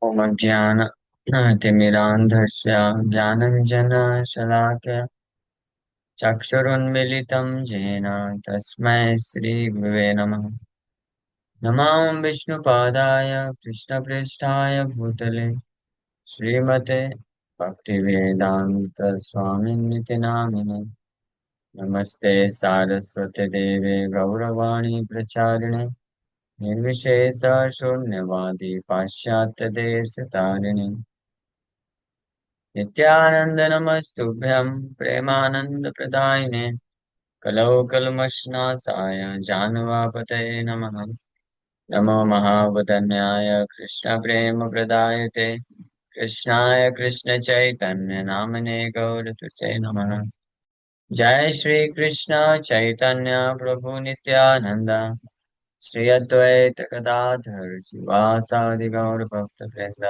ॐ अज्ञानतिमिरान्धस्य ज्ञानञ्जनशलाकया चक्षुरुन्मीलितं येन तस्मै श्रीगुरवे नमः। नमामि विष्णुपादाय कृष्णप्रेष्ठाय भूतले श्रीमते भक्तिवेदान्तस्वामिनिति नामिने। नमस्ते सारस्वते देवे गौरवाणी प्रचारिणे निर्विशेष शून्यवादी पाश्चात्यदेशतारिणे नित्यानंद नमस्तुभ्यं प्रेमानंदप्रदायिने कलौ कल्मषनाशाय जानवापतये नमः। नमो महावदन्याय कृष्णप्रेमप्रदायते कृष्णाय कृष्णचैतन्य नामने गौरतुसे नमः। जय श्री कृष्ण चैतन्य प्रभु नित्यानंद श्री अद्वैत गदाधर शिवासादि गौर भक्तवृंद।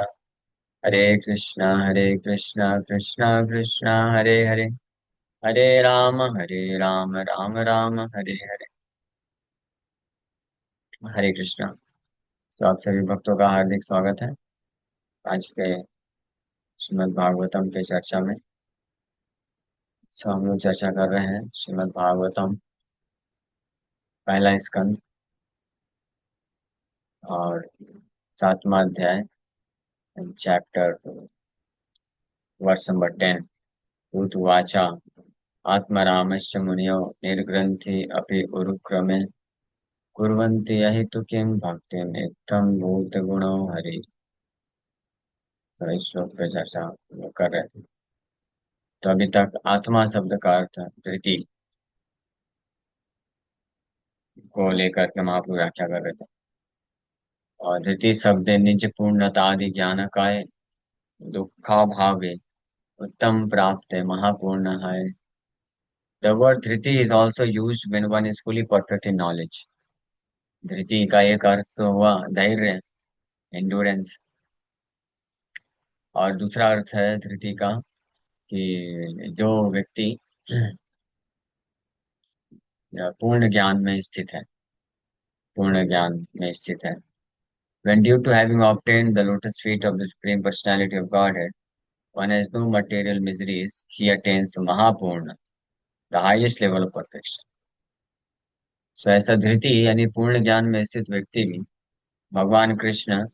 हरे कृष्णा कृष्णा कृष्णा हरे हरे हरे राम राम राम हरे हरे। हरे कृष्णा। तो आप सभी भक्तों का हार्दिक स्वागत है आज के श्रीमद् भागवतम के चर्चा में। तो हम लोग चर्चा कर रहे हैं श्रीमद् भागवतम पहला स्कंद और सातवां अध्याय चैप्टर वर्स नंबर 10। उतवाचा आत्मरामस्य मुनियो निर्ग्रंथि अपि उरुक्रमे कुर्वन्ति यहि तु किं भक्तिम् इत्थं भूतगुणो हरि। तो इस श्लोक पे चर्चा हम लोग कर रहे थे। तो अभी तक आत्मा शब्द का अर्थ धृति को लेकर के महाप्रभु व्याख्या कर रहे थे। और धृति शब्द निज पूर्णता आदि ज्ञान काय दुखा भावे उत्तम प्राप्त है महापूर्ण है। The word dhriti is also use when one is fully perfect in knowledge. धृति का एक अर्थ तो हुआ धैर्य, एंडोरेंस। और दूसरा अर्थ है धृति का कि जो व्यक्ति पूर्ण ज्ञान में स्थित है, पूर्ण ज्ञान में स्थित है। When due to having obtained the lotus feet of the Supreme Personality of Godhead, one has no material miseries, he attains Mahapurna, the highest level of perfection. So ऐसा धृति यानी पूर्ण ज्ञान में स्थित व्यक्ति भी भगवान कृष्ण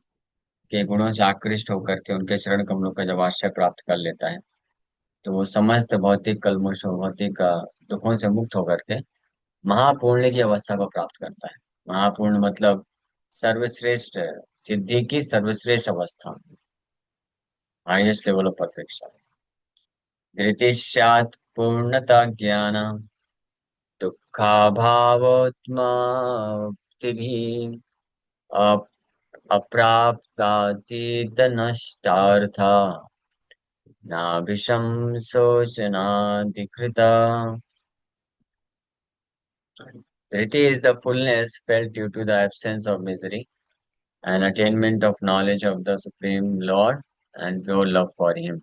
के गुणों से आकृष्ट होकर के उनके चरण कमलों का जब आश्रय प्राप्त कर लेता है तो वो समस्त भौतिक कल्मशों, भौतिक दुखों से मुक्त होकर के महापूर्ण की अवस्था को प्राप्त करता है। महापूर्ण मतलब सर्वश्रेष्ठ सिद्धि की सर्वश्रेष्ठ अवस्था, हाईएस्ट लेवल ऑफ परफेक्शन। धृतिश्चात् पूर्णता ज्ञान दुःखाभावोत्माप्तिभिः अप्राप्तातीत नष्टार्था नाभिशं शोचनाधिकृता। Driti is the fullness felt due to the absence of misery and attainment of knowledge of the Supreme Lord and pure love for Him.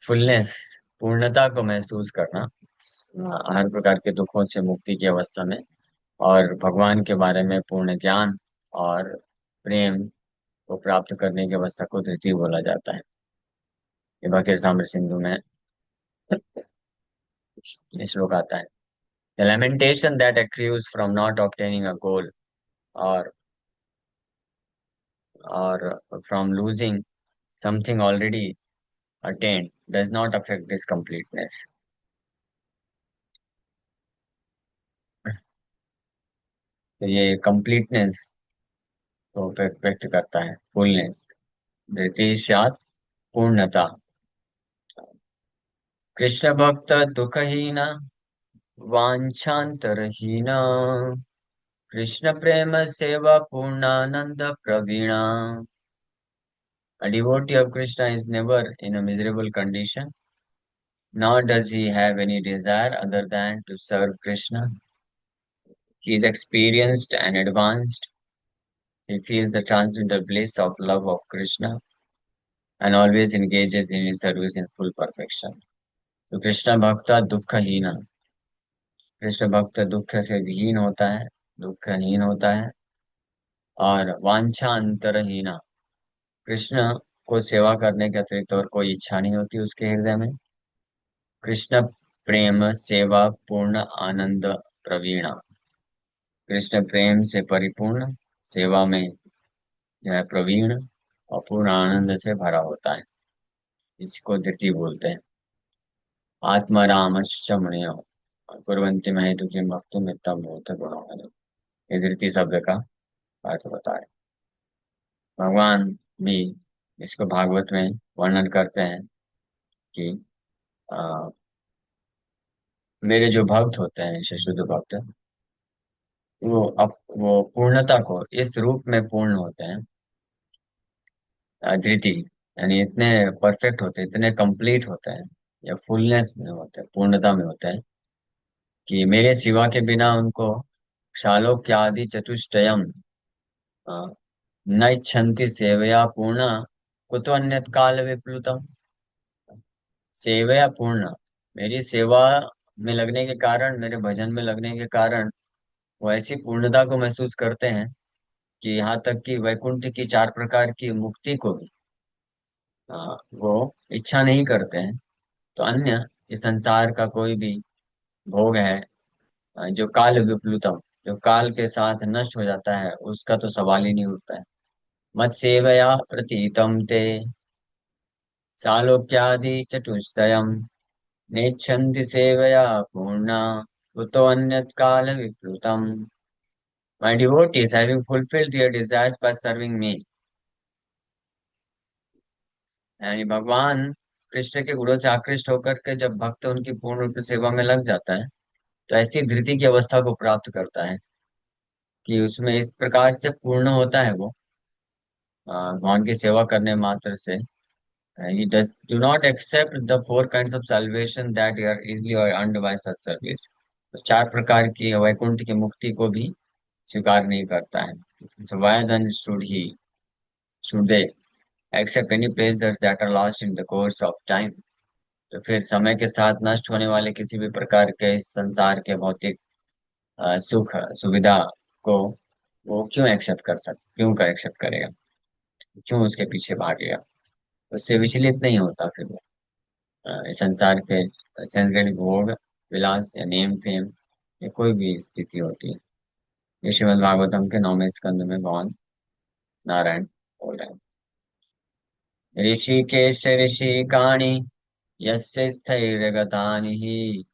Fullness, पूर्णता को महसूस करना हर प्रकार के दुखों से मुक्ति की अवस्था में, और भगवान के बारे में पूर्ण ज्ञान और प्रेम को प्राप्त करने की अवस्था को धृति बोला जाता है। ये भक्ति रसामृत सिंधु में ये श्लोक आता है। The lamentation that accrues from not obtaining a goal or from losing something already attained does not affect this completeness. तो ये completeness को व्यक्त करता है, fullness। धृतिश्चात् पूर्णता। कृष्ण भक्त दुखहीन वाञ्छान्तरहीन कृष्ण प्रेम सेवा पूर्णानंद प्रवीणा। A devotee of Krishna is never in a miserable condition, nor does he have any desire other than to serve Krishna. He is experienced and advanced. He feels the transcendental bliss of love of Krishna and always engages in his service in full perfection. तो कृष्ण भक्त दुखहीन, कृष्ण भक्त दुख से विहीन होता है, दुखहीन होता है। और वांछा अंतरहीना, कृष्ण को सेवा करने के अतिरिक्त और कोई इच्छा नहीं होती उसके हृदय में। कृष्ण प्रेम सेवा पूर्ण आनंद प्रवीणा। कृष्ण प्रेम से परिपूर्ण, सेवा में यह प्रवीण और पूर्ण आनंद से भरा होता है। इसको धृति बोलते हैं। आत्मरामश्च मुनियो कुर्वन्ति महेतुकीं भक्तिं इत्थं भूत गुणो। ये धृति शब्द का अर्थ बता रहे। भगवान भी इसको भागवत में वर्णन करते हैं कि आ, मेरे जो भक्त होते हैं, ऐसे शुद्ध भक्त, वो पूर्णता को इस रूप में पूर्ण होते हैं। धृति यानी इतने परफेक्ट होते हैं, इतने कंप्लीट होते हैं, या फुलनेस में होते हैं, पूर्णता में होते हैं, कि मेरे सिवा के बिना उनको क्षालोक्यादि चतुष्टयम न इच्छन्ति सेवया पूर्णा कुतो अन्यत् काल विप्लुतम। सेवया पूर्ण, मेरी सेवा में लगने के कारण, मेरे भजन में लगने के कारण वो ऐसी पूर्णता को महसूस करते हैं कि यहाँ तक कि वैकुंठ की चार प्रकार की मुक्ति को भी वो इच्छा नहीं करते हैं। तो अन्य इस संसार का कोई भी भोग है जो काल विप्लुतम, जो काल के साथ नष्ट हो जाता है, उसका तो सवाल ही नहीं उठता है। मत सेवया प्रतीतम ते सालोक्यादि चतुष्टयम् नेच्छन्ति सेवया पूर्णा कुतो अन्यत् काल विप्लुतम्। My devotees having fulfilled their desires by serving me। यानी भगवान कृष्ण के गुणों से आकृष्ट होकर के जब भक्त उनकी पूर्ण रूप से सेवा में लग जाता है, तो ऐसी धृति की अवस्था को प्राप्त करता है कि उसमें इस प्रकार से पूर्ण होता है वो भगवान की सेवा करने मात्र से। He does do not accept the four kinds of salvation that are easily earned by such service। तो चार प्रकार की वैकुंठ की मुक्ति को भी स्वीकार नहीं करता है। So why then should they accept any pleasures that are lost in the course of time। तो फिर समय के साथ नष्ट होने वाले किसी भी प्रकार के इस संसार के भौतिक सुख सुविधा को वो क्यों कर एक्सेप्ट करेगा, क्यों उसके पीछे भागेगा। उससे विचलित नहीं होता फिर वो इस संसार के सांसारिक भोग विलास या नेम फेम या कोई भी स्थिति होती है। ये श्रीमद् भागवतम के 9वें स्कंद में भगवान नारायण बोल रहे हैं। ऋषिकेश ऋषिकाणि यस्य स्थैर्यगतानि हि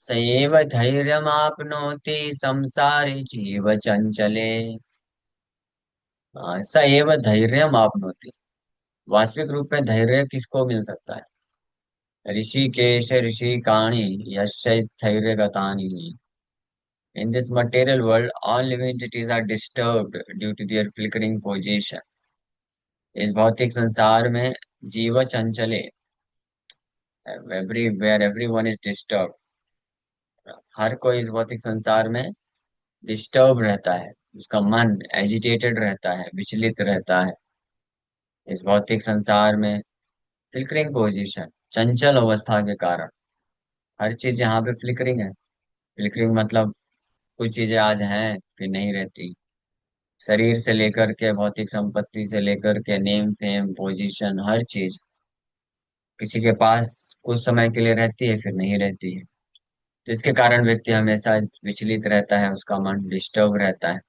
स एव धैर्यमाप्नोति संसारे जीव चंचले। स एव धैर्यमाप्नोति, वास्तविक रूप में धैर्य किसको मिल सकता है। ऋषिकेश ऋषिकाणि यस्य स्थैर्यगतानि हि। In this material world, all living entities are disturbed due to their flickering position। इस भौतिक संसार में जीव Chanchlani, everywhere everyone is disturbed। हर कोई इस भौतिक संसार में डिस्टर्ब रहता है, उसका मन एजिटेटेड रहता है, विचलित रहता है। इस भौतिक संसार में फ्लिकरिंग पोजीशन, चंचल अवस्था के कारण हर चीज यहाँ पे फ्लिकरिंग है। फ्लिकरिंग मतलब कुछ चीजें आज हैं फिर नहीं रहती। शरीर से लेकर के भौतिक संपत्ति से लेकर के नेम फेम पोजीशन, हर चीज किसी के पास कुछ समय के लिए रहती है फिर नहीं रहती है। तो इसके कारण व्यक्ति हमेशा विचलित रहता है, उसका मन डिस्टर्ब रहता है।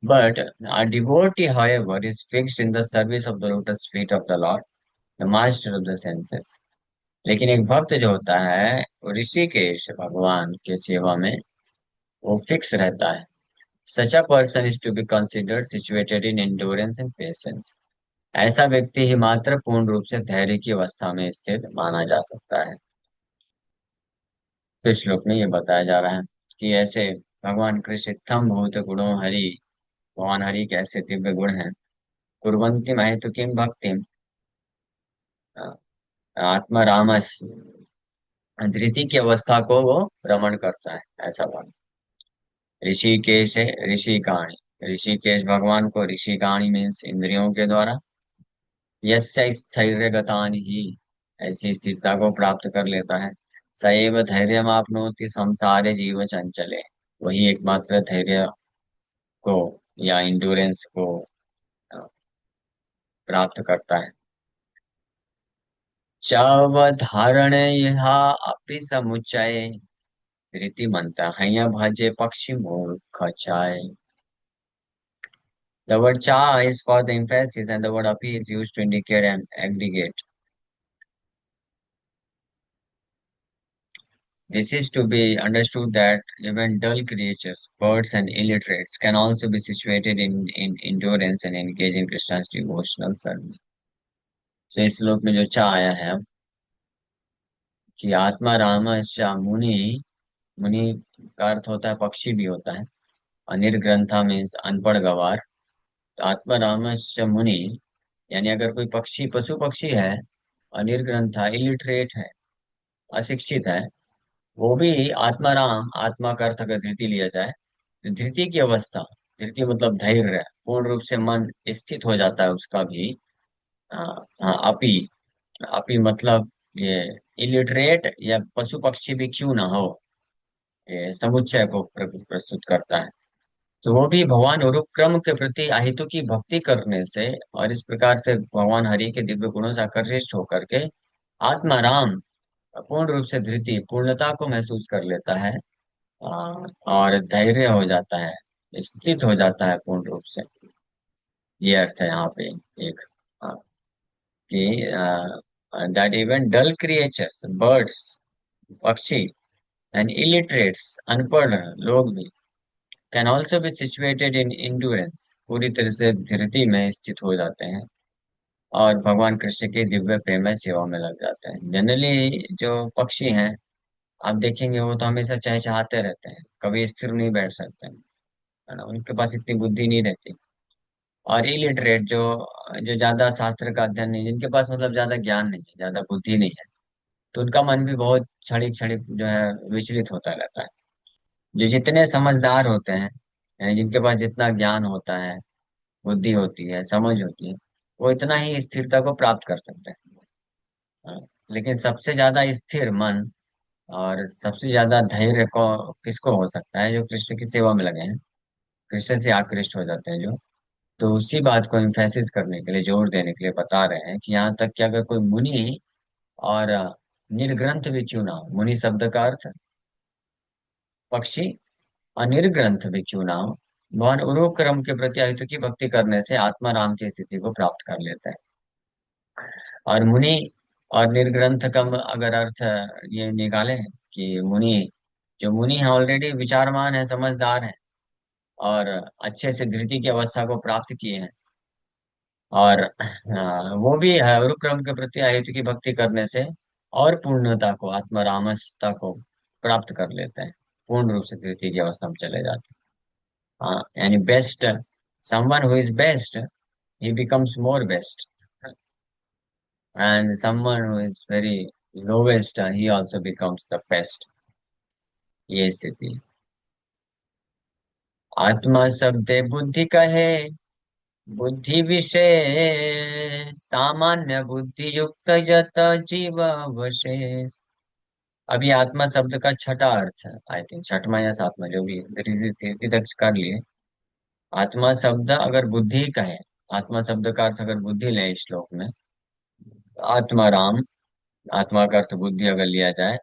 But a devotee, however, is fixed in the service of the lotus feet of the Lord, the master of the senses। लेकिन एक भक्त जो होता है वो ऋषिकेश भगवान के सेवा में वो फिक्स रहता है। Such a person is to be considered situated in endurance and patience। ऐसा व्यक्ति ही मात्र पूर्ण रूप से धैर्य की अवस्था में स्थित माना जा सकता है। तो इस श्लोक में ये बताया जा रहा है कि ऐसे भगवान कृष्ण इत्थम भूत गुणों हरि, भगवान हरि के ऐसे दिव्य गुण हैं। कुर्वन्ति महत्व भक्ति आत्मा रामस, धृति की अवस्था को वो रमण करता है, ऐसा बात। ऋषिकेश है ऋषिकाणी, ऋषिकेश भगवान को ऋषिकाणी मीन्स इंद्रियों के द्वारा, यस्य स्थैर्य गतान ही, ऐसी स्थिरता को प्राप्त कर लेता है। सएव धैर्य आपनोति संसारे जीव चंचले, वही एकमात्र धैर्य को या इंड्योरेंस को प्राप्त करता है। चावधारण यह अपि समुच्चय धृतिमंता हैया भजे पक्षी मूर्ख चाय। The word cha is for the emphasis and the word api is used to indicate an aggregate. This is to be understood that even dull creatures, birds and illiterates can also be situated in endurance and engage in Krishna's devotional service. So इस श्लोक में जो चा आया है कि आत्मा रामश्च मुनि, मुनि का अर्थ होता है पक्षी भी होता है। अनिर्ग्रंथा मीन्स अनपढ़ गवार। तो आत्मा रामश्च मुनि यानी अगर कोई पक्षी पशु पक्षी है, अनिर्ग्रंथा इलिटरेट है, अशिक्षित है, वो भी आत्माराम, आत्मा का अर्थ अगर धृति लिया जाए तो धृति की अवस्था, धृति मतलब धैर्य, पूर्ण रूप से मन स्थित हो जाता है उसका भी। अपी, अपी मतलब ये इलिटरेट या पशु पक्षी भी क्यों ना हो, ये समुच्चय को प्रस्तुत करता है। तो वो भी भगवान उरुक्रम के प्रति अहेतु की भक्ति करने से और इस प्रकार से भगवान हरि के दिव्य गुणों से आकर्षित होकर के आत्माराम, पूर्ण रूप से धृति पूर्णता को महसूस कर लेता है। और धैर्य हो जाता है, स्थित हो जाता है पूर्ण रूप से। ये अर्थ है यहाँ पे एक, हाँ, कि that even dull creatures, birds, पक्षी एंड इलिटरेट्स, अनपढ़ लोग भी can also be situated in endurance, पूरी तरह से धृति में स्थित हो जाते हैं और भगवान कृष्ण के दिव्य प्रेमय सेवा में लग जाते हैं। जनरली जो पक्षी हैं आप देखेंगे वो तो हमेशा चहचहाते रहते हैं, कभी स्थिर नहीं बैठ सकते हैं, है ना, उनके पास इतनी बुद्धि नहीं रहती। और इलिटरेट जो जो ज्यादा शास्त्र का अध्ययन नहीं, जिनके पास मतलब ज्यादा ज्ञान नहीं है, ज्यादा बुद्धि नहीं है, तो उनका मन भी बहुत क्षणिक क्षणिक जो है विचलित होता रहता है। जो जितने समझदार होते हैं, यानी जिनके पास जितना ज्ञान होता है, बुद्धि होती है, समझ होती है, वो इतना ही स्थिरता को प्राप्त कर सकते हैं। हाँ, लेकिन सबसे ज्यादा स्थिर मन और सबसे ज्यादा धैर्य को किसको हो सकता है, जो कृष्ण की सेवा में लगे हैं, कृष्ण से आकृष्ट हो जाते हैं जो। तो उसी बात को इम्फेसिस करने के लिए, जोर देने के लिए बता रहे हैं कि यहाँ तक कि अगर कोई मुनि और निर्ग्रंथ भी क्यों ना हो, मुनि शब्द का अर्थ पक्षी, अनिर्ग्रंथ भी क्यों ना हो, भगवान उरुक्रम के प्रति अहितु की भक्ति करने से आत्मा राम की स्थिति को प्राप्त कर लेता है। और मुनि और निर्ग्रंथ का अगर अर्थ ये निकाले कि मुनि, जो मुनि है ऑलरेडी विचारमान है, समझदार है और अच्छे से धृति की अवस्था को प्राप्त किए हैं, और वो भी है गुरुक्रम के प्रति आयुति की भक्ति करने से और पूर्णता को, आत्मरामस्ता को प्राप्त कर लेते हैं, पूर्ण रूप से तृतीय की अवस्था में चले जाते हैं। यानी best, someone who is best he becomes more best, and someone who is very lowest he also becomes the best. ये स्थिति। आत्मा शब्दे बुद्धि कहे, बुद्धि विशेष सामान्य बुद्धि युक्त जत जीव अवशेष। अभी आत्मा शब्द का छठा अर्थ है, आई थिंक छठवा या सातवां, जो भी तृतीय तक कर लिए। आत्मा शब्द अगर बुद्धि का है, आत्मा शब्द का अर्थ अगर बुद्धि ले इस श्लोक में, आत्मा राम, आत्मा का अर्थ बुद्धि अगर लिया जाए,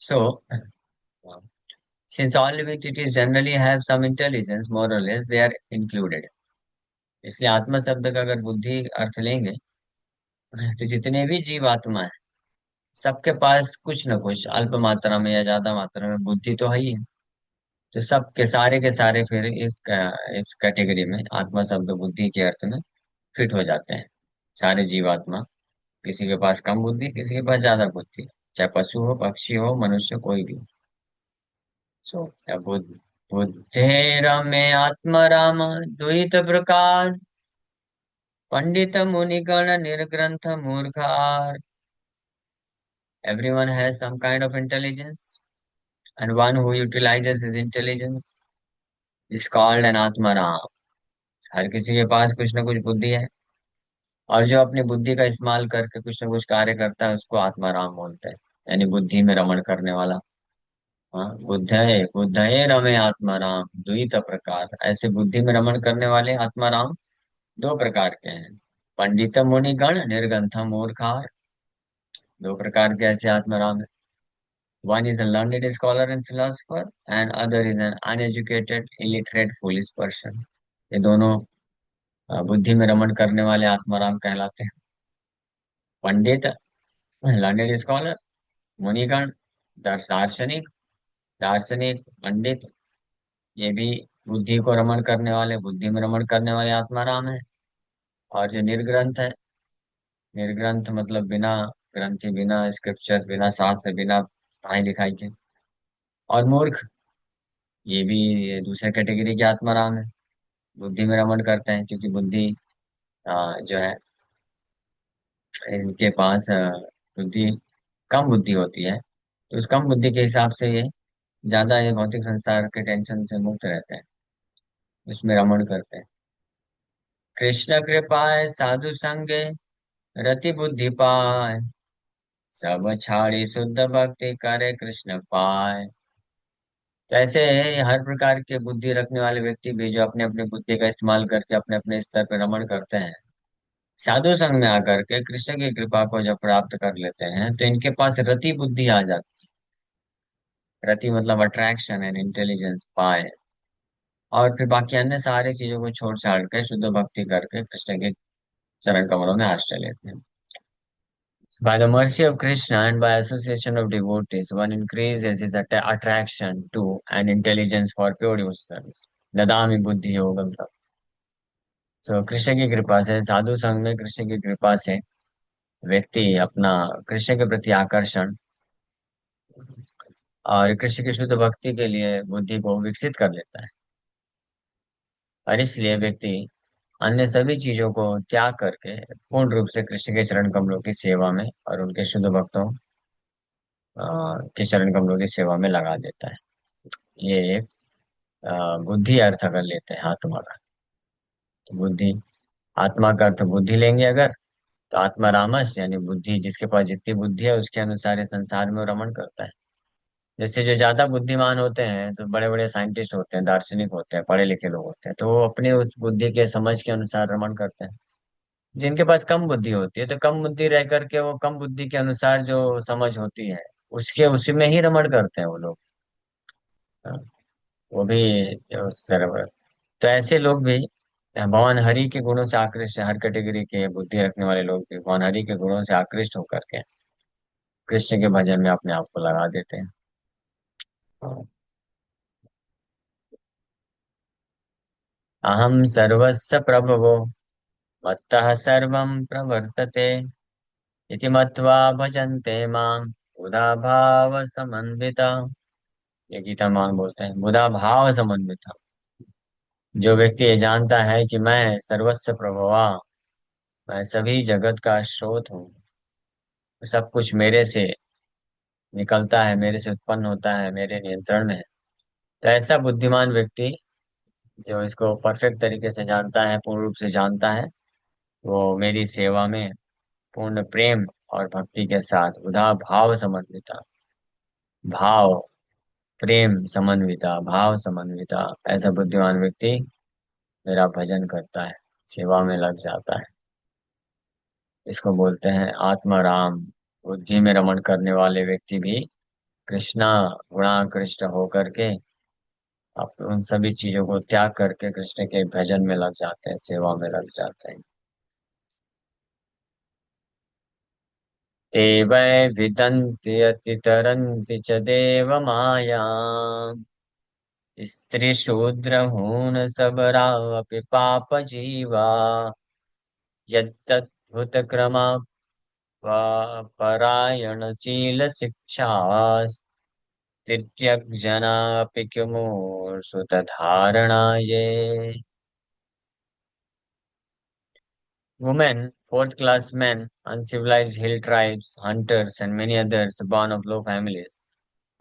सो since all entities generally have some intelligence, more or less they are included। इसलिए आत्मा शब्द का अगर बुद्धि अर्थ लेंगे तो जितने भी जीव आत्मा है सबके पास कुछ न कुछ अल्प मात्रा में या ज्यादा मात्रा में बुद्धि तो है ही है। तो सब के सारे फिर इस कैटेगरी में, आत्मा शब्द बुद्धि के अर्थ में फिट हो जाते हैं। सारे जीवात्मा, किसी के पास कम बुद्धि, किसी के पास ज्यादा बुद्धि, चाहे पशु हो, पक्षी हो, मनुष्य, कोई भी। सो बुद्धेरमे आत्मराम द्वैत प्रकार, पंडित मुनिगण निर्ग्रंथ मूर्खार। Everyone has some kind of intelligence, and one who utilizes his intelligence is called an Atmaram। हर किसी के पास कुछ ना कुछ बुद्धि है, और जो अपनी बुद्धि का इस्तेमाल करके कुछ ना कुछ कार्य करता है उसको आत्माराम बोलते हैं, यानी बुद्धि में रमण करने वाला। हाँ, बुद्धये रमे आत्माराम द्वित प्रकार, ऐसे बुद्धि में रमण करने वाले आत्माराम दो प्रकार के हैं। पंडित मुनिगण निर्ग्रंथ मूर्खार। दो प्रकार के ऐसे आत्माराम है। One is a learned scholar and philosopher and other is an uneducated illiterate foolish person। ये दोनों बुद्धि में रमण करने वाले आत्माराम कहलाते हैं। पंडित, लर्नेड स्कॉलर, मुनिगण, दार्शनिक, दार्शनिक पंडित, ये भी बुद्धि को रमण करने वाले, बुद्धि में रमण करने वाले आत्माराम है। और जो निर्ग्रंथ है, निर्ग्रंथ मतलब बिना ग्रंथि, बिना स्क्रिप्चर्स, बिना शास्त्र, बिना पढ़ाई लिखाई के। और मूर्ख, ये भी दूसरे कैटेगरी के आत्माराम है। बुद्धि में रमण करते हैं क्योंकि बुद्धि जो है, इनके पास बुद्धि, कम बुद्धि होती है। तो उस कम बुद्धि के हिसाब से ये ज्यादा ये भौतिक संसार के टेंशन से मुक्त रहते हैं, उसमें रमण करते हैं। कृष्ण कृपाए साधु संगे रति बुद्धि पाए, सब छाड़ी शुद्ध भक्ति करे कृष्ण पाए। तो ऐसे हर प्रकार के बुद्धि रखने वाले व्यक्ति भी जो अपने अपने बुद्धि का इस्तेमाल करके अपने अपने स्तर पर रमण करते हैं, साधु संघ में आकर के कृष्ण की कृपा को जब प्राप्त कर लेते हैं तो इनके पास रति बुद्धि आ जाती है। रति मतलब अट्रैक्शन एंड इंटेलिजेंस पाए। और फिर बाकी अन्य सारी चीजों को छोड़ छाड़ के शुद्ध भक्ति करके कृष्ण के चरण कमलों में आश्रय लेते हैं। By the mercy of Krishna and by association of devotees, one increases his attraction to and intelligence for pure devotional service। ददामि बुद्धि योगम तप। तो कृष्ण की कृपा से, साधु संघ में कृष्ण की कृपा से व्यक्ति अपना कृष्ण के प्रति आकर्षण और कृष्ण की शुद्ध भक्ति के लिए बुद्धि को विकसित कर लेता है। और इसलिए व्यक्ति अन्य सभी चीजों को त्याग करके पूर्ण रूप से कृष्ण के चरण कमलों की सेवा में और उनके शुद्ध भक्तों के चरण कमलों की सेवा में लगा देता है। ये एक बुद्धि अर्थ अगर लेते हैं आत्मा का, तो बुद्धि, आत्मा का अर्थ बुद्धि लेंगे अगर, तो आत्मा रामस यानी बुद्धि, जिसके पास जितनी बुद्धि है उसके अनुसार ये संसार में वो रमण करता है। जैसे जो ज्यादा बुद्धिमान होते हैं तो बड़े बड़े साइंटिस्ट होते हैं, दार्शनिक होते हैं, पढ़े लिखे लोग होते हैं, तो वो अपने उस बुद्धि के समझ के अनुसार रमण करते हैं। जिनके पास कम बुद्धि होती है तो कम बुद्धि रह करके वो कम बुद्धि के अनुसार जो समझ होती है उसके उसी में ही रमण करते हैं वो लोग। हाँ, वो भी उस तरह। तो ऐसे लोग भी भगवान हरि के गुणों से आकृष्ट, हर कैटेगरी के बुद्धि रखने वाले लोग भी भगवान हरि के गुणों से आकृष्ट होकर के कृष्ण के भजन में अपने आप को लगा देते हैं। हाँ। अहम सर्वस्य प्रभवो मत्तः सर्वं प्रवर्तते इति मत्वा भजन्ते माम बुधा भाव समन्विता। ये गीता मान बोलते हैं, बुधा भाव समन्विता। जो व्यक्ति ये जानता है कि मैं सर्वस्व प्रभवा, मैं सभी जगत का स्रोत हूँ, सब कुछ मेरे से निकलता है, मेरे से उत्पन्न होता है, मेरे नियंत्रण में है। तो ऐसा बुद्धिमान व्यक्ति जो इसको परफेक्ट तरीके से जानता है, पूर्ण रूप से जानता है, वो मेरी सेवा में पूर्ण प्रेम और भक्ति के साथ उदा भाव समन्विता, भाव, प्रेम समन्विता, भाव समन्विता, ऐसा बुद्धिमान व्यक्ति मेरा भजन करता है, सेवा में लग जाता है। इसको बोलते हैं आत्माराम। बुद्धि में रमण करने वाले व्यक्ति भी कृष्णा गुणाकृष्ट होकर के आप उन सभी चीजों को त्याग करके कृष्ण के भजन में लग जाते हैं, सेवा में लग जाते हैं। ते वै विदन्ति अतितरन्ति च देव माया, स्त्री शूद्र हून सबरा अपि पाप जीवा, यद्दद्भुत क्रमा परायणशील शिक्षा तिर्यक् जना अपि किमुर्षु धारणा ये। Women, fourth class men, uncivilized hill tribes, hunters, and many others born of low families,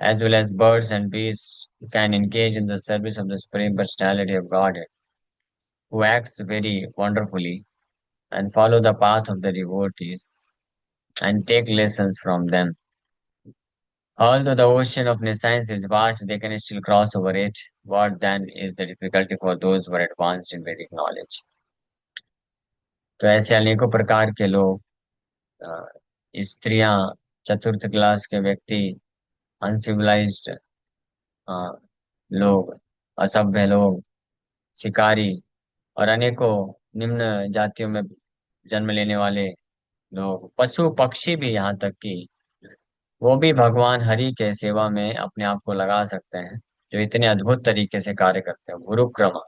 as well as birds and beasts, can engage in the service of the Supreme Personality of Godhead, who acts very wonderfully, and follow the path of the devotees and take lessons from them. Although the ocean of nescience is vast, they can still cross over it. What then is the difficulty for those who are advanced in Vedic knowledge? तो ऐसे अनेकों प्रकार के लोग, अ, स्त्रियां, चतुर्थ class के व्यक्ति, अनसिविलाइज्ड लोग, असभ्य लोग, शिकारी, और अनेकों निम्न जातियों में जन्म लेने वाले लोग, पशु पक्षी भी, यहाँ तक कि वो भी भगवान हरि के सेवा में अपने आप को लगा सकते हैं, जो इतने अद्भुत तरीके से कार्य करते हैं। गुरु क्रम,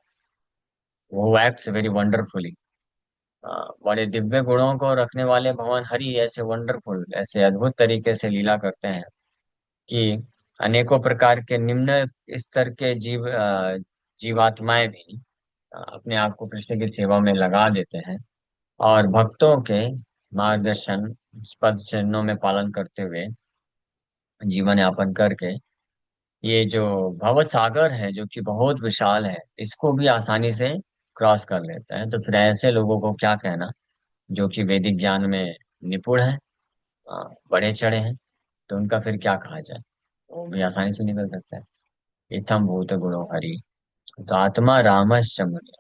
वो एक्ट्स वेरी वंडरफुली। बड़े दिव्य गुणों को रखने वाले भगवान हरि ऐसे वंडरफुल, ऐसे अद्भुत तरीके से लीला करते हैं कि अनेकों प्रकार के निम्न स्तर के जीवात्माएं भी अपने आप को कृष्ण की सेवा में लगा देते हैं, और भक्तों के मार्गदर्शन, पद चिन्हों में पालन करते हुए जीवन यापन करके ये जो भव सागर है, जो कि बहुत विशाल है, इसको भी आसानी से क्रॉस कर लेते हैं। तो फिर ऐसे लोगों को क्या कहना, जो कि वैदिक ज्ञान में निपुण है, बढ़े चढ़े हैं, तो उनका फिर क्या कहा जाए। वो भी आसानी से निकल सकता है। इत्थम भूत गुणो हरि, तो आत्मा रामश्च मुनि।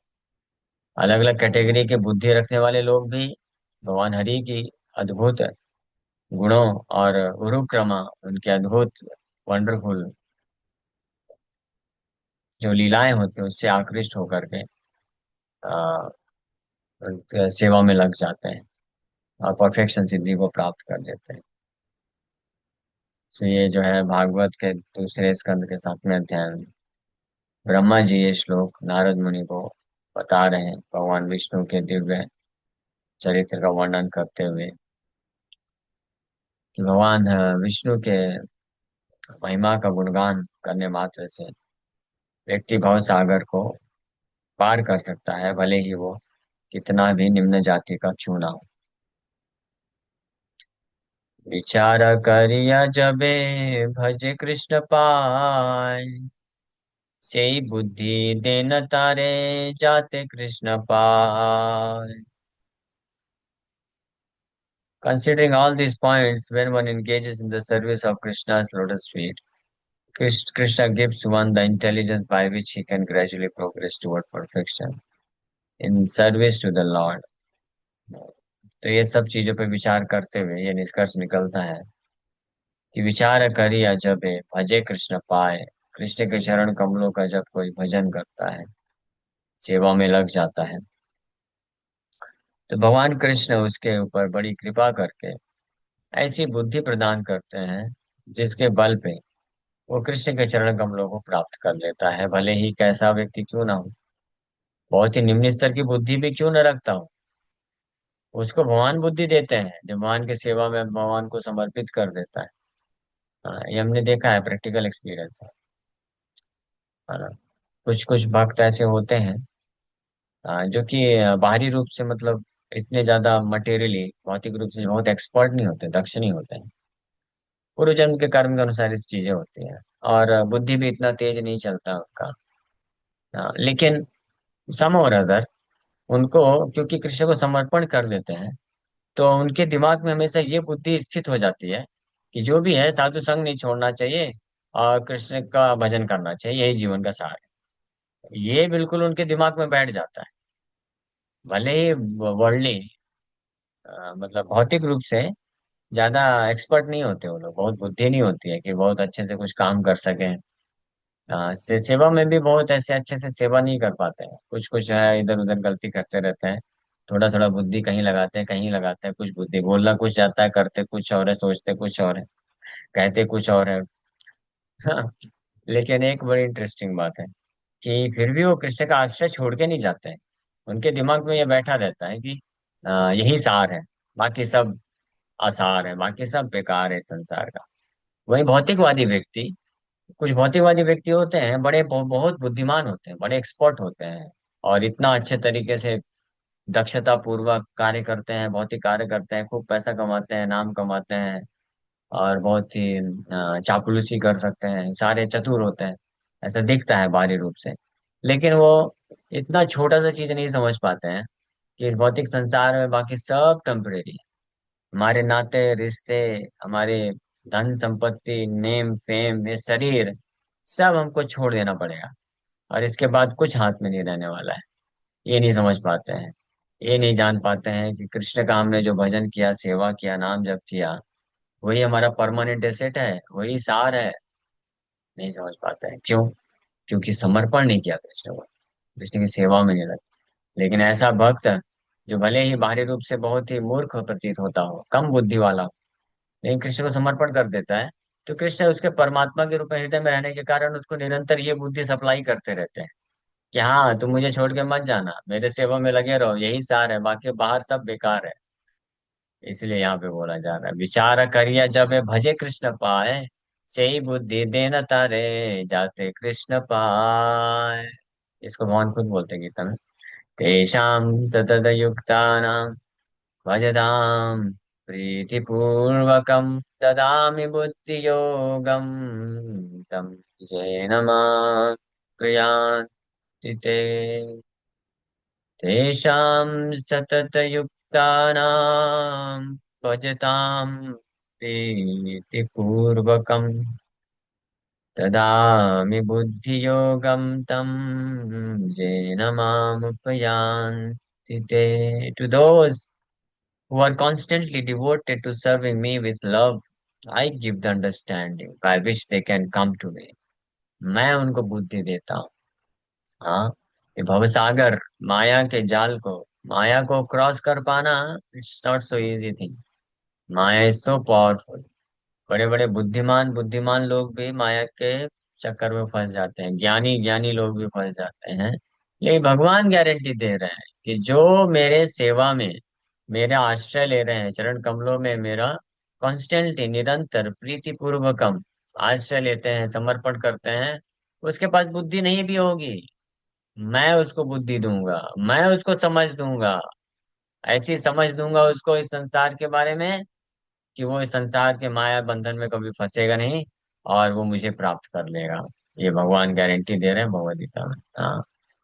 अलग अलग कैटेगरी के बुद्धि रखने वाले लोग भी भगवान हरि की अद्भुत गुणों और उरुक्रमा, उनके अद्भुत वंडरफुल जो लीलाएं होती हैं उससे आकृष्ट होकर के आ, उनके सेवा में लग जाते हैं और परफेक्शन सिद्धि को प्राप्त कर लेते हैं। तो ये जो है भागवत के दूसरे स्कंद के 7वें अध्याय में ब्रह्मा जी ये श्लोक नारद मुनि को बता रहे हैं, भगवान विष्णु के दिव्य चरित्र का वर्णन करते हुए, कि भगवान विष्णु के महिमा का गुणगान करने मात्र से व्यक्ति भव सागर को पार कर सकता है, भले ही वो कितना भी निम्न जाति का क्यों ना हो। विचार करिया जबे भज कृष्ण पाय, से बुद्धि देन तारे जाते कृष्ण पाय। Considering all these points, when one engages in the service of Krishna's lotus feet, Krishna gives one the intelligence by which he can gradually progress toward perfection in service to the Lord. तो ये सब चीजों पर विचार करते हुए ये निष्कर्ष निकलता है कि विचार करिया जब भजे कृष्ण पाए, कृष्ण के चरण कमलों का जब कोई भजन करता है, सेवा में लग जाता है, तो भगवान कृष्ण उसके ऊपर बड़ी कृपा करके ऐसी बुद्धि प्रदान करते हैं जिसके बल पे वो कृष्ण के चरण कमलों को प्राप्त कर लेता है, भले ही कैसा व्यक्ति क्यों ना हो, बहुत ही निम्न स्तर की बुद्धि भी क्यों न रखता हो। उसको भगवान बुद्धि देते हैं जब भगवान की सेवा में भगवान को समर्पित कर देता है। हाँ, ये हमने देखा है, प्रैक्टिकल एक्सपीरियंस है ना। कुछ कुछ भक्त ऐसे होते हैं जो कि बाहरी रूप से मतलब इतने ज्यादा मटेरियली, भौतिक रूप से बहुत एक्सपर्ट नहीं होते, दक्ष नहीं होते हैं। पूर्व जन्म के कर्म के अनुसार इस चीजें होती हैं, और बुद्धि भी इतना तेज नहीं चलता उनका। लेकिन सम और अदर उनको, क्योंकि कृष्ण को समर्पण कर देते हैं, तो उनके दिमाग में हमेशा ये बुद्धि स्थित हो जाती है कि जो भी है साधु संग नहीं छोड़ना चाहिए, और कृष्ण का भजन करना चाहिए, यही जीवन का सार है। ये बिल्कुल उनके दिमाग में बैठ जाता है। भले ही वर्ल्डली, मतलब भौतिक रूप से ज्यादा एक्सपर्ट नहीं होते वो लोग, बहुत बुद्धि नहीं होती है कि बहुत अच्छे से कुछ काम कर सकें। सेवा में भी बहुत ऐसे अच्छे से सेवा नहीं कर पाते हैं, कुछ कुछ है इधर उधर गलती करते रहते हैं। थोड़ा थोड़ा बुद्धि कहीं लगाते हैं, कहीं लगाते हैं, कुछ बुद्धि बोलना कुछ जाता है, करते कुछ और है, सोचते कुछ और है, कहते कुछ और है। हाँ, लेकिन एक बड़ी इंटरेस्टिंग बात है कि फिर भी वो कृष्ण का आश्रय छोड़ के नहीं जाते हैं। उनके दिमाग में ये बैठा रहता है कि यही सार है, बाकी सब आसार है, बाकी सब बेकार है संसार का। वही भौतिकवादी व्यक्ति, कुछ भौतिकवादी व्यक्ति होते हैं, बड़े बहुत बुद्धिमान होते हैं, बड़े एक्सपर्ट होते हैं, और इतना अच्छे तरीके से दक्षता पूर्वक कार्य करते हैं, भौतिक कार्य करते हैं, खूब पैसा कमाते हैं, नाम कमाते हैं, और बहुत ही चापलूसी कर सकते हैं, सारे चतुर होते हैं, ऐसा दिखता है बाहरी रूप से। लेकिन वो इतना छोटा सा चीज नहीं समझ पाते हैं कि इस भौतिक संसार में बाकी सब टेम्परेरी है। हमारे नाते रिश्ते, हमारे धन संपत्ति, नेम फेम, ये शरीर, सब हमको छोड़ देना पड़ेगा, और इसके बाद कुछ हाथ में नहीं रहने वाला है। ये नहीं समझ पाते हैं। ये नहीं जान पाते हैं कि कृष्ण का हमने जो भजन किया, सेवा किया, नाम जप किया, वही हमारा परमानेंट एसेट है, वही सार है। नहीं समझ पाते हैं, क्यों? क्योंकि समर्पण नहीं किया कृष्ण को, कृष्ण की सेवा में नहीं लगा। लेकिन ऐसा भक्त जो भले ही बाहरी रूप से बहुत ही मूर्ख प्रतीत होता हो, कम बुद्धि वाला हो, लेकिन कृष्ण को समर्पण कर देता है, तो कृष्ण उसके परमात्मा के रूप में हृदय में रहने के कारण उसको निरंतर ये बुद्धि सप्लाई करते रहते हैं कि हाँ, तुम मुझे छोड़ के मत जाना, मेरे सेवा में लगे रहो, यही सार है, बाकी बाहर सब बेकार है। इसलिए यहाँ पे बोला जा रहा है, विचार करिया जब भजे कृष्ण पाए, सही बुद्धि देन तारे, जाते कृष्ण पाए। इसको भगवान खुद बोलते हैं गीता में, तेषां सतत युक्तानां भजतां प्रीतिपूर्वकं, ददामि बुद्धि योगं तं येन मां प्रयान्ति ते। तेषां सततयुक्तानां भजतां प्रीतिपूर्वकं, ददामि बुद्धियोगं तं येन मामुपयान्ति ते। To those who are constantly devoted to serving me with love, I give the understanding by which they can come to me. मैं उनको बुद्धि देता हूँ। हाँ, ये भवसागर, माया के जाल को, माया को क्रॉस कर पाना, it's not so easy thing. Maya is so powerful. बड़े बड़े बुद्धिमान बुद्धिमान लोग भी माया के चक्कर में फंस जाते हैं, ज्ञानी ज्ञानी लोग भी फंस जाते हैं। लेकिन भगवान गारंटी दे रहे हैं कि जो मेरे सेवा में, मेरा आश्रय ले रहे हैं, चरण कमलों में मेरा कॉन्स्टेंटली निरंतर प्रीति पूर्वकम आश्रय लेते हैं, समर्पण करते हैं, उसके पास बुद्धि नहीं भी होगी, मैं उसको बुद्धि दूंगा, मैं उसको समझ दूंगा, ऐसी समझ दूंगा उसको इस संसार के बारे में कि वो इस संसार के माया बंधन में कभी फंसेगा नहीं, और वो मुझे प्राप्त कर लेगा। ये भगवान गारंटी दे रहे हैं भगवद गीता में। हाँ,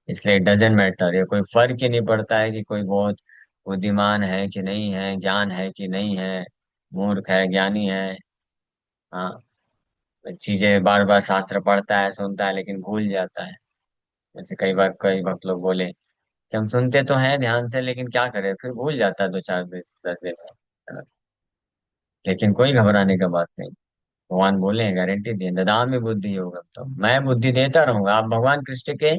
इसलिए डजेंट मैटर, ये कोई फर्क ही नहीं पड़ता है कि कोई बहुत बुद्धिमान है कि नहीं है, ज्ञान है कि नहीं है, मूर्ख है ज्ञानी है। हाँ, चीजें बार बार शास्त्र पढ़ता है, सुनता है, लेकिन भूल जाता है। जैसे कई बार कई भक्त लोग बोले कि हम सुनते तो हैं ध्यान से, लेकिन क्या करें, फिर भूल जाता है 2 4 10 दिन में। लेकिन कोई घबराने का बात नहीं। भगवान बोले हैं, गारंटी दिए, ददामि बुद्धि योगम, तो मैं बुद्धि देता रहूंगा। आप भगवान कृष्ण के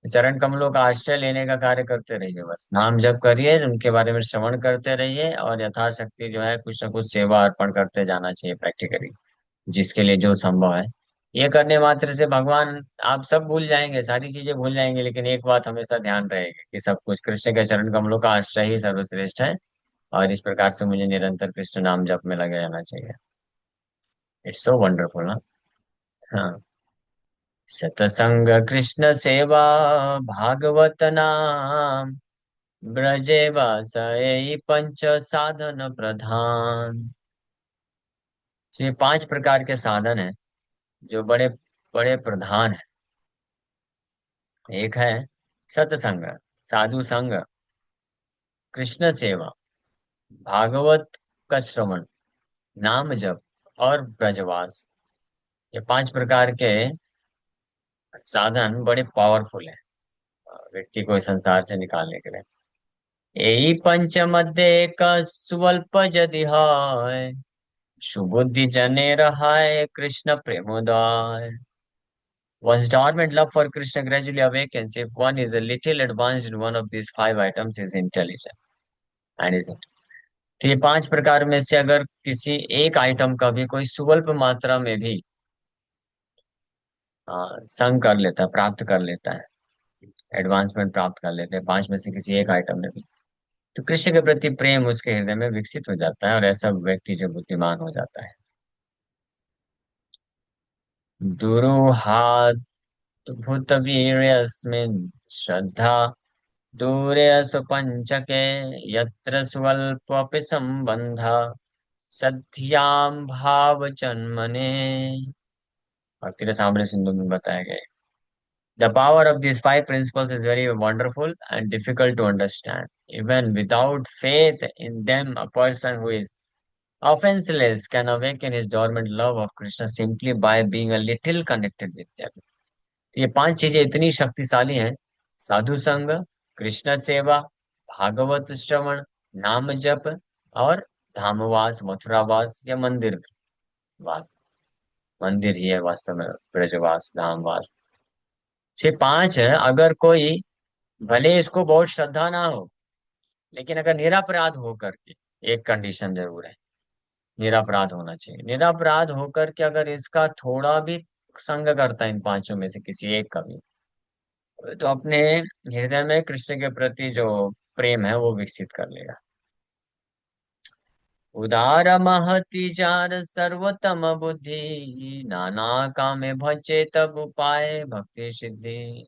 चरण कमलों का आश्रय लेने का कार्य करते रहिए, बस नाम जप करिए, उनके बारे में श्रवण करते रहिए, और यथाशक्ति जो है कुछ ना कुछ सेवा अर्पण करते जाना चाहिए प्रैक्टिकली, जिसके लिए जो संभव है। ये करने मात्र से भगवान, आप सब भूल जाएंगे, सारी चीजें भूल जाएंगे, लेकिन एक बात हमेशा ध्यान रहेगी कि सब कुछ कृष्ण के चरण कमलों का आश्रय ही सर्वश्रेष्ठ है। और इस प्रकार से मुझे निरंतर कृष्ण नाम जप में लगे रहना चाहिए। इट्स सो वंडरफुल ना। हाँ, सतसंग कृष्ण सेवा भागवत नाम, ब्रजे वास यही पंच साधन प्रधान। तो ये 5 प्रकार के साधन हैं जो बड़े बड़े प्रधान है। एक है सत्संग, साधु संग, कृष्ण सेवा, भागवत का श्रवण, नाम जप, और ब्रजवास। ये 5 प्रकार के साधन बड़े पावरफुल है व्यक्ति को इस संसार से निकालने के लिए। यही पंच मध्य एक स्वल्प यदि है, सुबुद्धि जने रहाय Krishna प्रेमोदय। One's dormant love for Krishna gradually awakens if one is a little advanced in one of these 5 items, is intelligent and is it. तो ये 5 प्रकार में से अगर किसी एक आइटम का भी कोई स्वल्प मात्रा में भी संग कर लेता है, प्राप्त कर लेता है, एडवांसमेंट प्राप्त कर लेते हैं 5 में से किसी एक आइटम में भी, तो कृष्ण के प्रति प्रेम उसके हृदय में विकसित हो जाता है, और ऐसा व्यक्ति जो बुद्धिमान हो जाता है। दुरूहात भूतवीर्यस्मिन् श्रद्धा, दूरे सुपंचके यत्र स्वल्पमपि संबंधः, सद्यां भाव जन्मने। भक्ति रसामृत सिंधु में बताया गया है। The power of these 5 principles is very wonderful and difficult to understand. Even without faith in them, a person who is offenseless can awaken his dormant love of Krishna simply by being a little connected with them. तो ये 5 चीजें इतनी शक्तिशाली हैं, साधु संग, कृष्ण सेवा, भागवत श्रवण, नाम जप, और धामवास, मथुरावास या मंदिर वास। मंदिर ही है वास्तव में ब्रजवास, धामवास। से पांच है। अगर कोई, भले इसको बहुत श्रद्धा ना हो, लेकिन अगर निरपराध होकर के, एक कंडीशन जरूर है, निरपराध होना चाहिए। निरपराध होकर के अगर इसका थोड़ा भी संग करता है इन पांचों में से किसी एक का भी, तो अपने हृदय में कृष्ण के प्रति जो प्रेम है वो विकसित कर लेगा। उदार महति जार सर्वोत्तम बुद्धि, नाना कामे भजे तब उपाय भक्ति सिद्धि।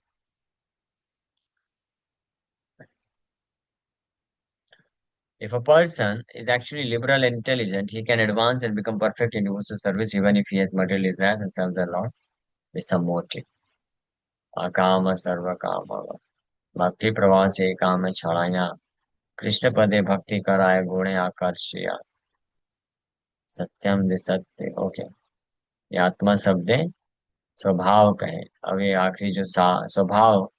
If a person is actually liberal and intelligent, he can advance and become perfect in devotional service even if he has material desires and serve the Lord with some motive. अकाम सर्व काम, भक्ति प्रवाह से काम छड़ाया, कृष्ण पदे भक्ति कराए गुणे आकर्षया, सत्यम सत्य। ओके, ये आत्मा शब्द है, स्वभाव कहे। अब ये आखिरी जो स्वभाव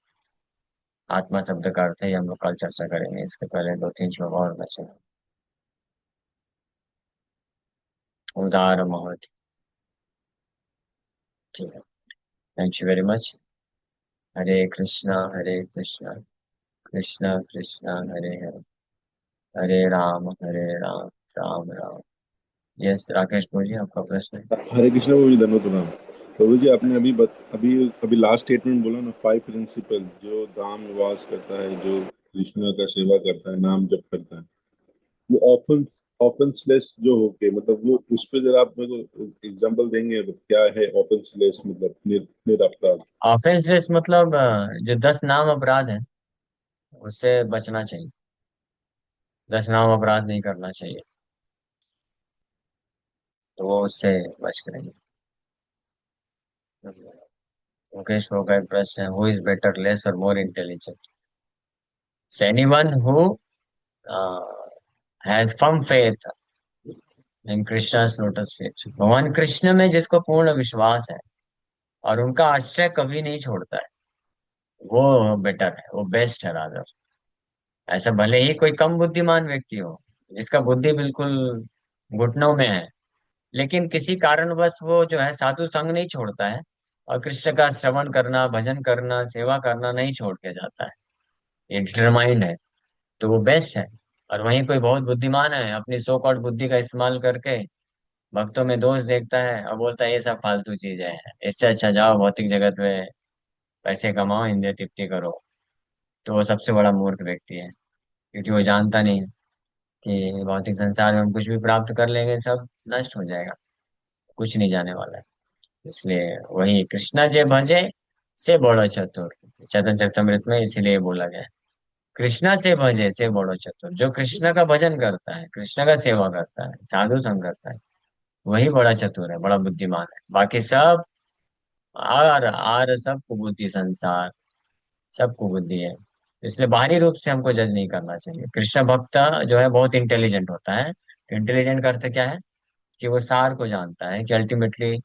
आत्मा शब्द का अर्थ है, ये हम लोग कल चर्चा करेंगे। इसके पहले दो तीन श्लोक और बचे। उदार महत। ठीक है, thank you very much. Hare Krishna Krishna Krishna Hare Hare, Hare Ram, Ram Ram. Yes Rakesh, बोलिए आपका प्रश्न है। हरे कृष्णा प्रभु जी, धन्यवाद प्रणाम। प्रभु जी, आपने अभी अभी लास्ट स्टेटमेंट बोला ना, 5 प्रिंसिपल, जो धाम निवास करता है, जो कृष्ण का सेवा करता है, नाम जप करता है, वो ऑफन ऑफेंसलेस जो होके, मतलब वो उस पे जरा आप मेरे को एग्जांपल देंगे तो क्या है ऑफेंसलेस, मतलब निरपराध। ऑफेंस मतलब जो 10 नाम अपराध है उससे बचना चाहिए। 10 नाम अपराध नहीं करना चाहिए, तो वो उससे बच के रहिए। मुकेश को का एक प्रश्न है, हु इज बेटर, लेस और more intelligent? Anyone who has firm faith in Krishna's lotus feet. भगवान कृष्ण में जिसको पूर्ण विश्वास है और उनका आश्रय कभी नहीं छोड़ता है, वो बेटर है, वो बेस्ट है राजा। ऐसा भले ही कोई कम बुद्धिमान व्यक्ति हो, जिसका बुद्धि बिल्कुल घुटनों में है, लेकिन किसी कारणवश वो जो है साधु संग नहीं छोड़ता है, और कृष्ण का श्रवण करना, भजन करना, सेवा करना नहीं छोड़ के जाता है, ये डिटरमाइंड है, तो वो बेस्ट है। और वहीं कोई बहुत बुद्धिमान है, अपनी सो कॉल्ड बुद्धि का इस्तेमाल करके भक्तों में दोष देखता है और बोलता है ये सब फालतू चीजें हैं, इससे अच्छा जाओ भौतिक जगत में पैसे कमाओ, इंद्रिय तृप्ति करो, तो वो सबसे बड़ा मूर्ख व्यक्ति है। क्योंकि वो जानता नहीं है कि भौतिक संसार में हम कुछ भी प्राप्त कर लेंगे, सब नष्ट हो जाएगा, कुछ नहीं जाने वाला है। इसलिए वही कृष्णा जे भजे से बड़ो चतुर, चैतन्य में इसीलिए बोला गया है, कृष्णा से भजे से बड़ो चतुर। जो कृष्ण का भजन करता है, कृष्ण का सेवा करता है, साधु संग करता है, वही बड़ा चतुर है, बड़ा बुद्धिमान है। बाकी सब आर आर सब कुबुद्धि संसार, सब कुबुद्धि है। इसलिए बाहरी रूप से हमको जज नहीं करना चाहिए। कृष्ण भक्त जो है बहुत इंटेलिजेंट होता है। इंटेलिजेंट का अर्थ क्या है? कि वो सार को जानता है कि अल्टीमेटली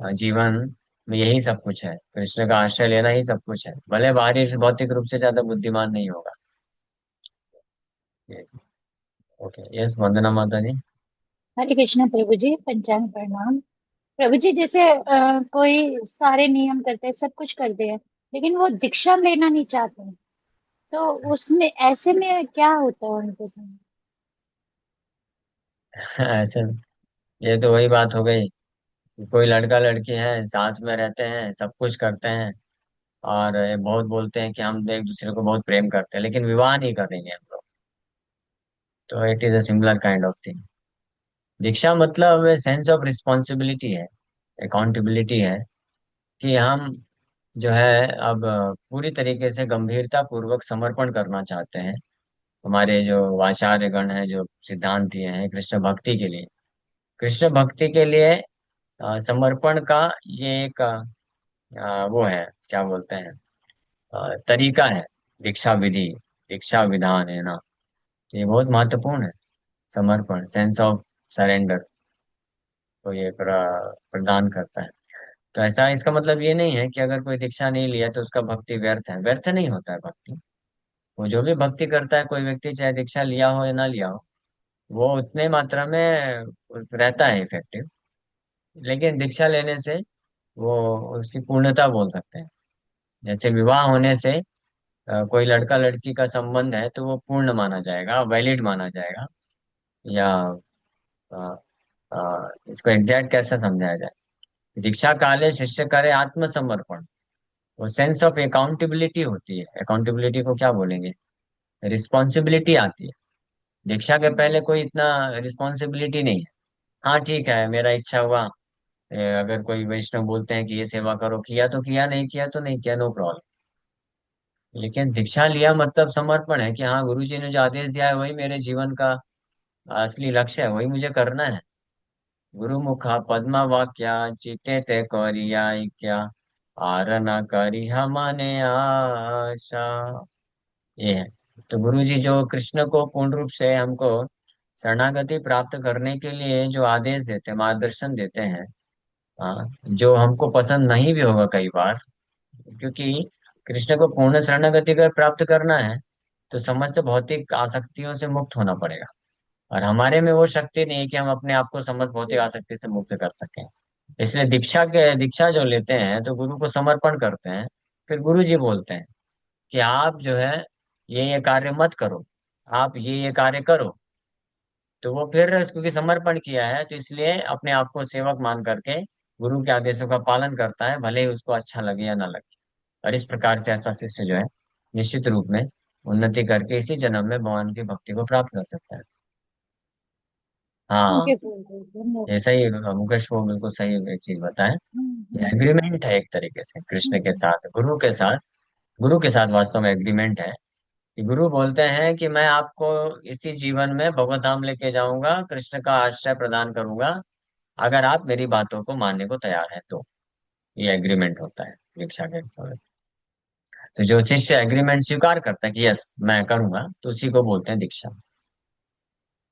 जीवन में यही सब कुछ है, कृष्ण का आश्रय लेना ही सब कुछ है, भले बाहरी से भौतिक रूप से ज्यादा बुद्धिमान नहीं होगा। ओके, यस, वंदना माता जी। हरे कृष्णा प्रभु जी, पंचांग प्रणाम। प्रभु जी, जैसे कोई सारे नियम करते हैं, सब कुछ करते हैं, लेकिन वो दीक्षा लेना नहीं चाहते हैं, तो उसमें ऐसे में क्या होता है उनके साथ? ऐसे, ये तो वही बात हो गई कि कोई लड़का लड़की है, साथ में रहते हैं, सब कुछ करते हैं, और ये बहुत बोलते हैं कि हम एक दूसरे को बहुत प्रेम करते हैं, लेकिन विवाह नहीं करेंगे हम लोग। तो it is a similar kind of thing. दीक्षा मतलब सेंस ऑफ रिस्पॉन्सिबिलिटी है, अकाउंटेबिलिटी है, कि हम जो है अब पूरी तरीके से गंभीरता पूर्वक समर्पण करना चाहते हैं। हमारे जो आचार्य गण हैं, जो सिद्धांत दिए हैं कृष्ण भक्ति के लिए, कृष्ण भक्ति के लिए समर्पण का ये एक वो है, क्या बोलते हैं, तरीका है, दीक्षा विधि, दीक्षा विधान है ना। तो ये बहुत महत्वपूर्ण है, समर्पण, सेंस ऑफ सरेंडर को ये प्रदान करता है। तो ऐसा, इसका मतलब ये नहीं है कि अगर कोई दीक्षा नहीं लिया तो उसका भक्ति व्यर्थ है, व्यर्थ नहीं होता है भक्ति। वो जो भी भक्ति करता है कोई व्यक्ति, चाहे दीक्षा लिया हो या ना लिया हो, वो उतने मात्रा में रहता है इफेक्टिव। लेकिन दीक्षा लेने से वो उसकी पूर्णता बोल सकते हैं। जैसे विवाह होने से कोई लड़का लड़की का संबंध है तो वो पूर्ण माना जाएगा, वैलिड माना जाएगा। या अ, इसको एग्जैक्ट कैसे समझाया जाए। दीक्षा काले शिष्य करे आत्मसमर्पण। वो सेंस ऑफ अकाउंटेबिलिटी होती है। अकाउंटेबिलिटी को क्या बोलेंगे, रिस्पॉन्सिबिलिटी आती है। दीक्षा के पहले कोई इतना रिस्पॉन्सिबिलिटी नहीं है। हाँ ठीक है, मेरा इच्छा हुआ, अगर कोई वैष्णव बोलते हैं कि ये सेवा करो, किया तो किया, नहीं किया तो नहीं किया, नो प्रॉब्लम। लेकिन दीक्षा लिया मतलब समर्पण है कि हाँ, गुरु जी ने जो आदेश दिया है वही मेरे जीवन का असली लक्ष्य है, वही मुझे करना है। गुरु मुखा पद्मा वाक्या चित्ते ते करिया क्या, आर न करी हमने आशा। ये है। तो गुरु जी जो कृष्ण को पूर्ण रूप से हमको शरणागति प्राप्त करने के लिए जो आदेश देते हैं, मार्गदर्शन देते हैं, हाँ, जो हमको पसंद नहीं भी होगा कई बार, क्योंकि कृष्ण को पूर्ण शरणागति अगर प्राप्त करना है तो समस्त भौतिक आसक्तियों से मुक्त होना पड़ेगा। और हमारे में वो शक्ति नहीं है कि हम अपने आप को समस्त भौतिक आसक्ति से मुक्त कर सकें। इसलिए दीक्षा जो लेते हैं तो गुरु को समर्पण करते हैं। फिर गुरु जी बोलते हैं कि आप जो है ये कार्य मत करो, आप ये कार्य करो। तो वो फिर क्योंकि समर्पण किया है तो इसलिए अपने आप को सेवक मान करके गुरु के आदेशों का पालन करता है, भले ही उसको अच्छा लगे या ना लगे। और इस प्रकार से ऐसा शिष्य जो है निश्चित रूप में उन्नति करके इसी जन्म में भगवान की भक्ति को प्राप्त कर सकता है। ठीक हाँ, है प्रभु जी, धन्यवाद। ऐसा ही मुकेश को बिल्कुल सही एक चीज बताए। ये हम्म। एग्रीमेंट है एक तरीके से कृष्ण के हम्म। साथ, गुरु के साथ वास्तव में एग्रीमेंट है कि गुरु बोलते हैं कि मैं आपको इसी जीवन में भगवत धाम लेके जाऊंगा, कृष्ण का आश्रय प्रदान करूंगा, अगर आप मेरी बातों को मानने को तैयार हैं तो। ये एग्रीमेंट होता है दीक्षा के समय। तो जो शिष्य एग्रीमेंट स्वीकार करता है कि यस मैं करूंगा, तो उसी को बोलते हैं दीक्षा।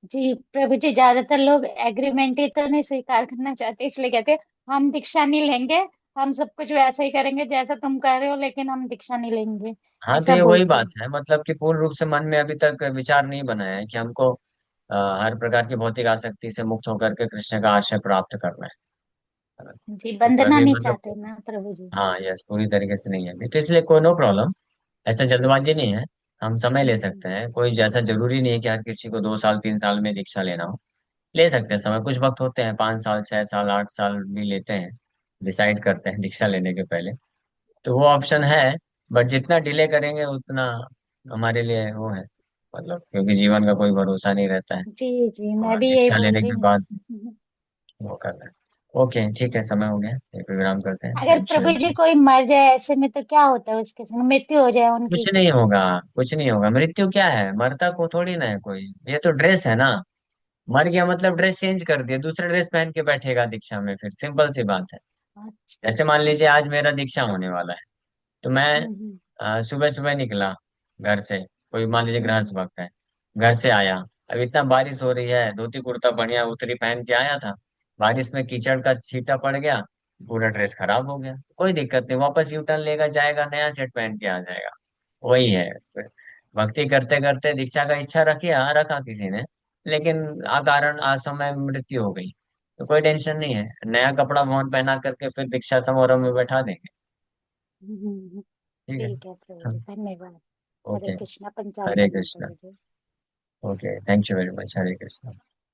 जी प्रभु जी, ज्यादातर लोग एग्रीमेंट ही तो नहीं स्वीकार करना चाहते, इसलिए कहते हैं हम दीक्षा नहीं लेंगे, हम सब कुछ वैसा ही करेंगे जैसा तुम कर रहे हो, लेकिन हम दीक्षा नहीं लेंगे, हाँ, तो ऐसा ये वही बोलते बात हैं। है, मतलब कि पूर्ण रूप से मन में अभी तक विचार नहीं बनाया है कि हमको हर प्रकार की भौतिक आसक्ति से मुक्त होकर के कृष्ण का आश्रय प्राप्त करना है। जी, तो बंधना अभी नहीं मतलब, चाहते ना प्रभु जी। हाँ यस, पूरी तरीके से नहीं है अभी, तो इसलिए कोई नो प्रॉब्लम। ऐसा जल्दबाजी नहीं है, हम समय ले हम्म। सकते हैं। कोई जैसा जरूरी नहीं है कि हर किसी को 2 साल 3 साल में दीक्षा लेना हो। ले सकते हैं समय, कुछ वक्त होते हैं 5 साल 6 साल 8 साल भी लेते हैं, डिसाइड करते हैं दीक्षा लेने के पहले। तो वो ऑप्शन है। बट जितना डिले करेंगे उतना हमारे लिए वो है, मतलब क्योंकि जीवन का कोई भरोसा नहीं रहता है। जी जी, मैं और भी यही दीक्षा बोल लेने रही के हूँ। बाद वो करना है। ओके ठीक है, समय हो गया, ये प्रोग्राम करते हैं। अगर थैंक प्रभु जी यू। कोई मर जाए ऐसे में तो क्या होता है, उसके संग मृत्यु हो जाए उनकी। कुछ नहीं होगा, कुछ नहीं होगा। मृत्यु क्या है, मरता को थोड़ी ना है कोई, ये तो ड्रेस है ना। मर गया मतलब ड्रेस चेंज कर दिया, दूसरा ड्रेस पहन के बैठेगा दीक्षा में, फिर सिंपल सी बात है। अच्छा। जैसे मान लीजिए आज मेरा दीक्षा होने वाला है, तो मैं हम्म। सुबह सुबह निकला घर से, कोई मान लीजिए गृहस्थ हम्म। भक्त है, घर से आया, अब इतना बारिश हो रही है, धोती कुर्ता बढ़िया उत्तरी पहन के आया था, बारिश में कीचड़ का छींटा पड़ गया, पूरा ड्रेस खराब हो गया, कोई दिक्कत नहीं, वापस यू टर्न लेगा, जाएगा, नया सेट पहन के आ जाएगा। वही है। भक्ति करते करते दीक्षा का इच्छा रखा किसी ने, लेकिन अकारण असमय मृत्यु हो गई, तो कोई टेंशन नहीं है, नया कपड़ा भवन पहना करके फिर दीक्षा समारोह में बैठा देंगे। हम्म। ठीक है। ठीक है प्रभु जी, धन्यवाद। हरे ओके। कृष्णा, पंचांग हरे प्रणाम कृष्णा। प्रभु ji. Okay, thank you very much. Hare Krishna.